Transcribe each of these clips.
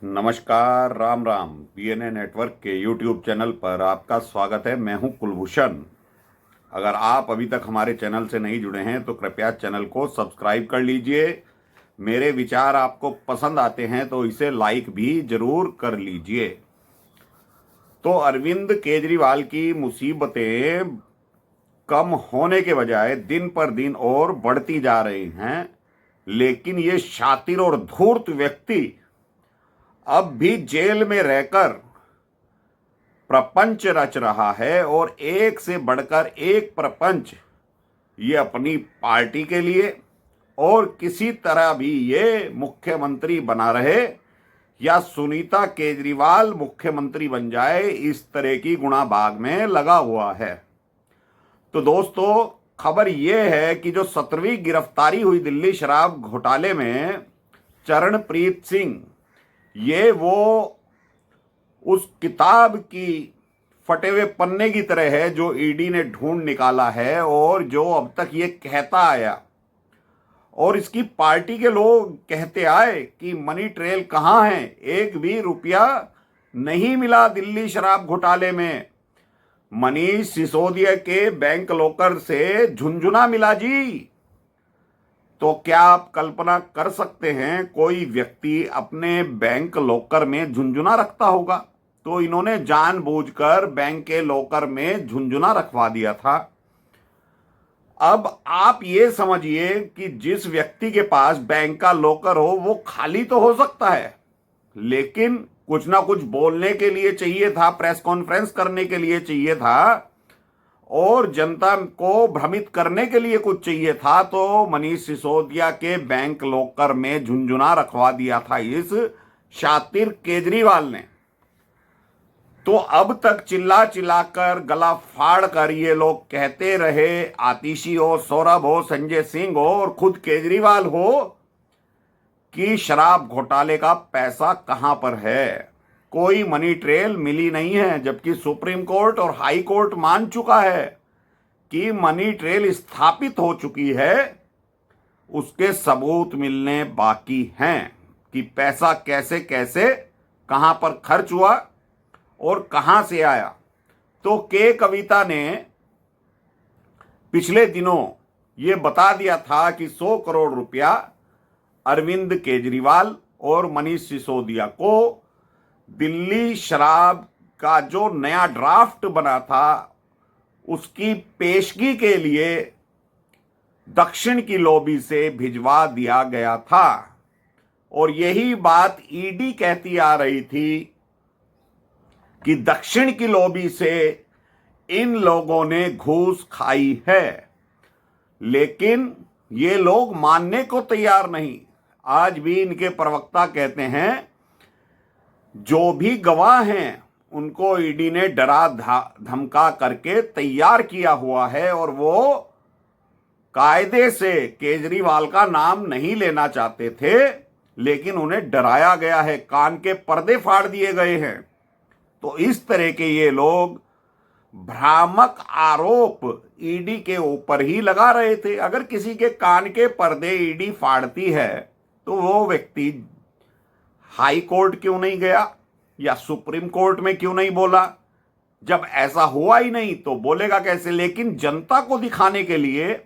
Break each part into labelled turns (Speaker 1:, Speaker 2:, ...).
Speaker 1: नमस्कार, Ram Ram. BNA network के YouTube channel पर आपका स्वागत है। मैं हूं कुलभूषण। अगर आप अभी तक हमारे चैनल से नहीं जुड़े हैं तो कृपया चैनल को सब्सक्राइब कर लीजिए। मेरे विचार आपको पसंद आते हैं तो इसे लाइक भी जरूर कर लीजिए। तो अरविंद केजरीवाल की मुसीबतें कम होने के बजाय दिन पर दिन और बढ़ती जा रही हैं, लेकिन ये शातिर और धूर्त व्यक्ति अब भी जेल में रहकर प्रपंच रच रहा है और एक से बढ़कर एक प्रपंच ये अपनी पार्टी के लिए, और किसी तरह भी ये मुख्यमंत्री बना रहे या सुनीता केजरीवाल मुख्यमंत्री बन जाए, इस तरह की गुणाभाग में लगा हुआ है। तो दोस्तों, खबर यह है कि जो 17वीं गिरफ्तारी हुई दिल्ली शराब घोटाले में चरणप्रीत सिंह, ये वो उस किताब की फटे हुए पन्ने की तरह है जो ईडी ने ढूंढ निकाला है और जो अब तक ये कहता आया और इसकी पार्टी के लोग कहते आए कि मनी ट्रेल कहाँ है, एक भी रुपया नहीं मिला दिल्ली शराब घोटाले में। मनीष सिसोदिया के बैंक लॉकर से झुनझुना मिला जी। तो क्या आप कल्पना कर सकते हैं कोई व्यक्ति अपने बैंक लॉकर में झुनझुना रखता होगा? तो इन्होंने जानबूझकर बैंक के लॉकर में झुनझुना रखवा दिया था। अब आप ये समझिए कि जिस व्यक्ति के पास बैंक का लॉकर हो वो खाली तो हो सकता है, लेकिन कुछ ना कुछ बोलने के लिए चाहिए था, प्रेस कॉन्फ्रेंस करने के लिए चाहिए था और जनता को भ्रमित करने के लिए कुछ चाहिए था। तो मनीष सिसोदिया के बैंक लॉकर में झुनझुना रखवा दिया था इस शातिर केजरीवाल ने। तो अब तक चिल्ला चिल्लाकर गला फाड़ कर ये लोग कहते रहे, आतिशी हो, सौरभ हो, संजय सिंह हो और खुद केजरीवाल हो, कि शराब घोटाले का पैसा कहां पर है। कोई मनी ट्रेल मिली नहीं है, जबकि सुप्रीम कोर्ट और हाई कोर्ट मान चुका है कि मनी ट्रेल स्थापित हो चुकी है। उसके सबूत मिलने बाकी हैं कि पैसा कैसे कैसे कहां पर खर्च हुआ और कहां से आया। तो के कविता ने पिछले दिनों यह बता दिया था कि 100 करोड़ रुपया अरविंद केजरीवाल और मनीष सिसोदिया को दिल्ली शराब का जो नया ड्राफ्ट बना था उसकी पेशगी के लिए दक्षिण की लॉबी से भिजवा दिया गया था। और यही बात ईडी कहती आ रही थी कि दक्षिण की लॉबी से इन लोगों ने घूस खाई है, लेकिन ये लोग मानने को तैयार नहीं। आज भी इनके प्रवक्ता कहते हैं जो भी गवाह हैं उनको ईडी ने डरा धमका करके तैयार किया हुआ है और वो कायदे से केजरीवाल का नाम नहीं लेना चाहते थे, लेकिन उन्हें डराया गया है, कान के पर्दे फाड़ दिए गए हैं। तो इस तरह के ये लोग भ्रामक आरोप ईडी के ऊपर ही लगा रहे थे। अगर किसी के कान के पर्दे ईडी फाड़ती है तो वो व्यक्ति हाई कोर्ट क्यों नहीं गया या सुप्रीम कोर्ट में क्यों नहीं बोला? जब ऐसा हुआ ही नहीं तो बोलेगा कैसे? लेकिन जनता को दिखाने के लिए,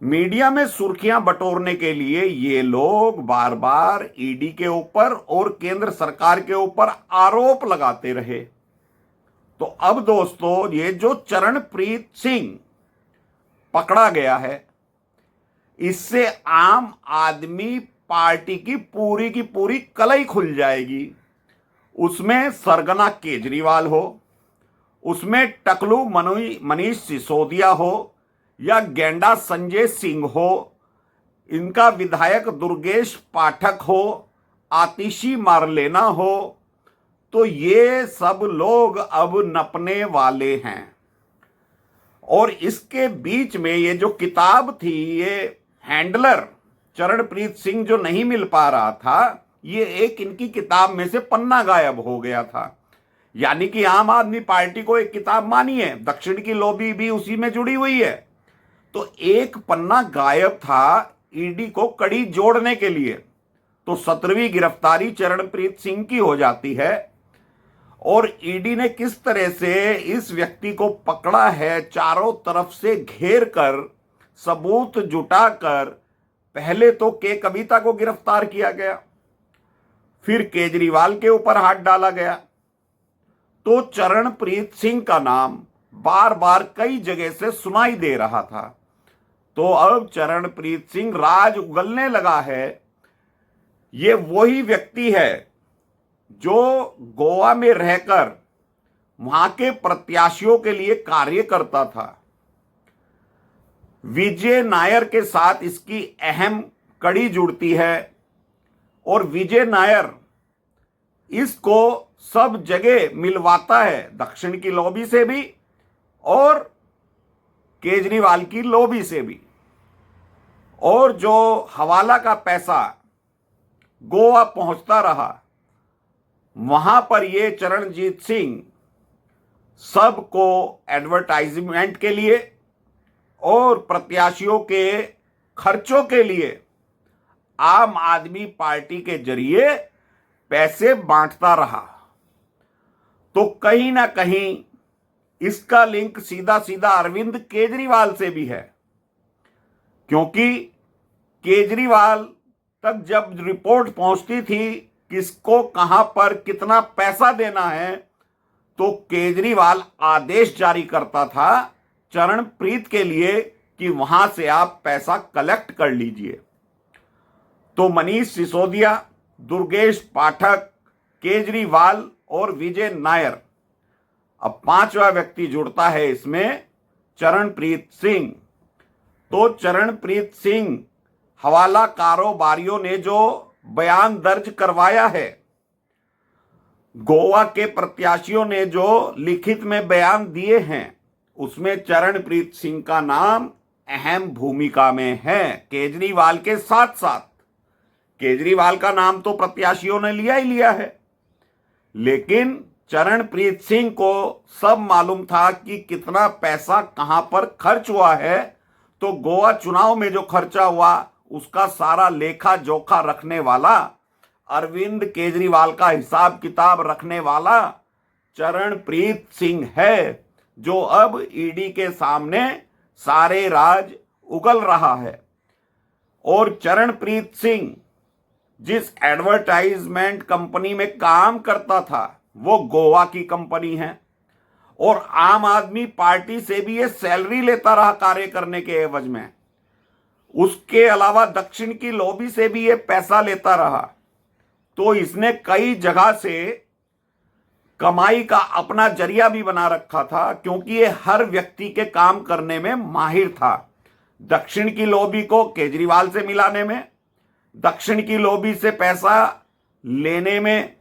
Speaker 1: मीडिया में सुर्खियां बटोरने के लिए ये लोग बार बार ईडी के ऊपर और केंद्र सरकार के ऊपर आरोप लगाते रहे। तो अब दोस्तों, ये जो चरणप्रीत सिंह पकड़ा गया है, इससे आम आदमी पार्टी की पूरी कलई खुल जाएगी। उसमें सरगना केजरीवाल हो, उसमें टकलू मनीष सिसोदिया हो या गेंडा संजय सिंह हो, इनका विधायक दुर्गेश पाठक हो, आतिशी मारलेना हो, तो ये सब लोग अब नपने वाले हैं। और इसके बीच में ये जो किताब थी, ये हैंडलर चरणप्रीत सिंह जो नहीं मिल पा रहा था, ये एक इनकी किताब में से पन्ना गायब हो गया था। यानी कि आम आदमी पार्टी को एक किताब मानी है, दक्षिण की लॉबी भी उसी में जुड़ी हुई है। तो एक पन्ना गायब था ईडी को कड़ी जोड़ने के लिए। तो 17वीं गिरफ्तारी चरणप्रीत सिंह की हो जाती है। और ईडी ने किस तरह से इस व्यक्ति को पकड़ा है, चारों तरफ से घेर कर सबूत जुटाकर। पहले तो के कविता को गिरफ्तार किया गया, फिर केजरीवाल के ऊपर हाथ डाला गया, तो चरणप्रीत सिंह का नाम बार बार कई जगह से सुनाई दे रहा था। तो अब चरणप्रीत सिंह राज उगलने लगा है। ये वही व्यक्ति है जो गोवा में रहकर वहां के प्रत्याशियों के लिए कार्य करता था। विजय नायर के साथ इसकी अहम कड़ी जुड़ती है और विजय नायर इसको सब जगह मिलवाता है, दक्षिण की लॉबी से भी और केजरीवाल की लॉबी से भी। और जो हवाला का पैसा गोवा पहुंचता रहा, वहां पर ये चरणजीत सिंह सबको एडवर्टाइजमेंट के लिए और प्रत्याशियों के खर्चों के लिए आम आदमी पार्टी के जरिए पैसे बांटता रहा। तो कहीं ना कहीं इसका लिंक सीधा सीधा अरविंद केजरीवाल से भी है, क्योंकि केजरीवाल तक जब रिपोर्ट पहुंचती थी किसको कहां पर कितना पैसा देना है, तो केजरीवाल आदेश जारी करता था चरणप्रीत के लिए कि वहां से आप पैसा कलेक्ट कर लीजिए। तो मनीष सिसोदिया, दुर्गेश पाठक, केजरीवाल और विजय नायर, अब पांचवा व्यक्ति जुड़ता है इसमें, चरणप्रीत सिंह। तो चरणप्रीत सिंह हवाला कारोबारियों ने जो बयान दर्ज करवाया है, गोवा के प्रत्याशियों ने जो लिखित में बयान दिए हैं, उसमें चरणप्रीत सिंह का नाम अहम भूमिका में है। केजरीवाल के साथ साथ, केजरीवाल का नाम तो प्रत्याशियों ने लिया ही लिया है, लेकिन चरणप्रीत सिंह को सब मालूम था कि कितना पैसा कहां पर खर्च हुआ है। तो गोवा चुनाव में जो खर्चा हुआ उसका सारा लेखा जोखा रखने वाला, अरविंद केजरीवाल का हिसाब किताब रखने वाला चरणप्रीत सिंह है, जो अब ईडी के सामने सारे राज उगल रहा है। और चरणप्रीत सिंह जिस एडवर्टाइजमेंट कंपनी में काम करता था वो गोवा की कंपनी है, और आम आदमी पार्टी से भी ये सैलरी लेता रहा कार्य करने के एवज में। उसके अलावा दक्षिण की लॉबी से भी ये पैसा लेता रहा। तो इसने कई जगह से कमाई का अपना जरिया भी बना रखा था, क्योंकि ये हर व्यक्ति के काम करने में माहिर था। दक्षिण की लॉबी को केजरीवाल से मिलाने में, दक्षिण की लॉबी से पैसा लेने में,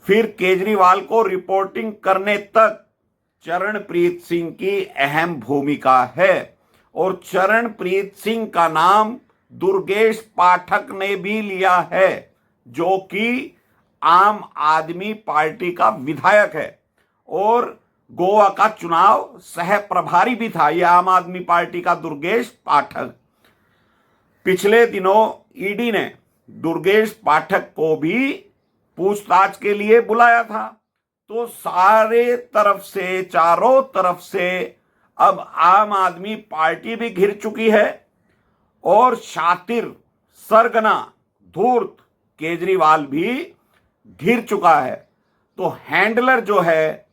Speaker 1: फिर केजरीवाल को रिपोर्टिंग करने तक चरणप्रीत सिंह की अहम भूमिका है। और चरणप्रीत सिंह का नाम दुर्गेश पाठक ने भी लिया है, जो कि आम आदमी पार्टी का विधायक है और गोवा का चुनाव सह प्रभारी भी था यह आम आदमी पार्टी का दुर्गेश पाठक। पिछले दिनों ईडी ने दुर्गेश पाठक को भी पूछताछ के लिए बुलाया था। तो सारे तरफ से, चारों तरफ से अब आम आदमी पार्टी भी घिर चुकी है और शातिर, सरगना, धूर्त केजरीवाल भी घिर चुका है। तो हैंडलर जो है,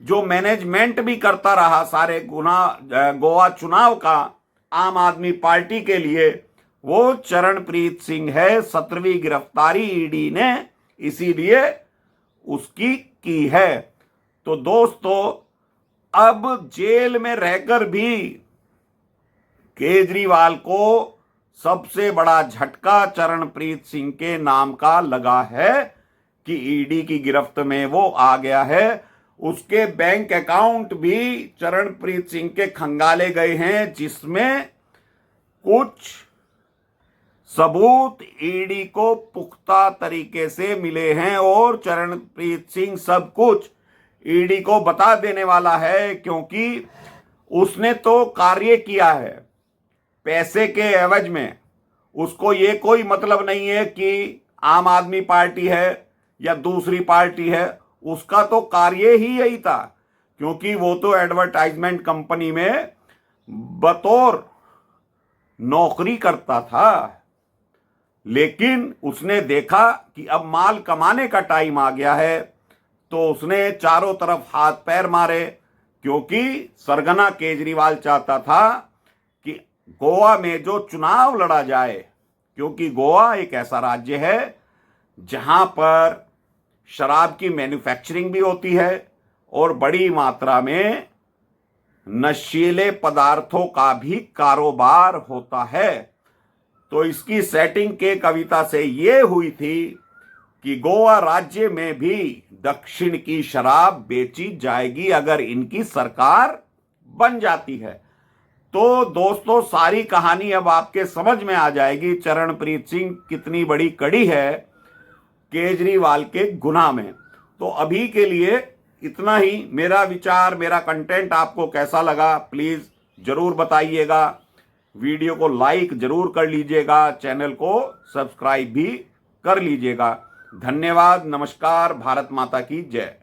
Speaker 1: जो मैनेजमेंट भी करता रहा सारे गोवा चुनाव का आम आदमी पार्टी के लिए, वो चरणप्रीत सिंह है। 17वीं गिरफ्तारी ईडी ने इसीलिए उसकी की है। तो दोस्तों, अब जेल में रहकर भी केजरीवाल को सबसे बड़ा झटका चरणप्रीत सिंह के नाम का लगा है कि ईडी की गिरफ्त में वो आ गया है। उसके बैंक अकाउंट भी चरणप्रीत सिंह के खंगाले गए हैं, जिसमें कुछ सबूत ईडी को पुख्ता तरीके से मिले हैं और चरणप्रीत सिंह सब कुछ ईडी को बता देने वाला है, क्योंकि उसने तो कार्य किया है पैसे के एवज में। उसको ये कोई मतलब नहीं है कि आम आदमी पार्टी है या दूसरी पार्टी है, उसका तो कार्य ही यही था, क्योंकि वो तो एडवर्टाइजमेंट कंपनी में बतौर नौकरी करता था। लेकिन उसने देखा कि अब माल कमाने का टाइम आ गया है, तो उसने चारों तरफ हाथ पैर मारे, क्योंकि सरगना केजरीवाल चाहता था कि गोवा में जो चुनाव लड़ा जाए, क्योंकि गोवा एक ऐसा राज्य है जहां पर शराब की मैन्युफैक्चरिंग भी होती है और बड़ी मात्रा में नशीले पदार्थों का भी कारोबार होता है। तो इसकी सेटिंग के कविता से ये हुई थी कि गोवा राज्य में भी दक्षिण की शराब बेची जाएगी अगर इनकी सरकार बन जाती है। तो दोस्तों, सारी कहानी अब आपके समझ में आ जाएगी चरणप्रीत सिंह कितनी बड़ी कड़ी है केजरीवाल के गुनाह में। तो अभी के लिए इतना ही। मेरा विचार, मेरा कंटेंट आपको कैसा लगा प्लीज जरूर बताइएगा। वीडियो को लाइक जरूर कर लीजिएगा, चैनल को सब्सक्राइब भी कर लीजिएगा। धन्यवाद, नमस्कार, भारत माता की जय।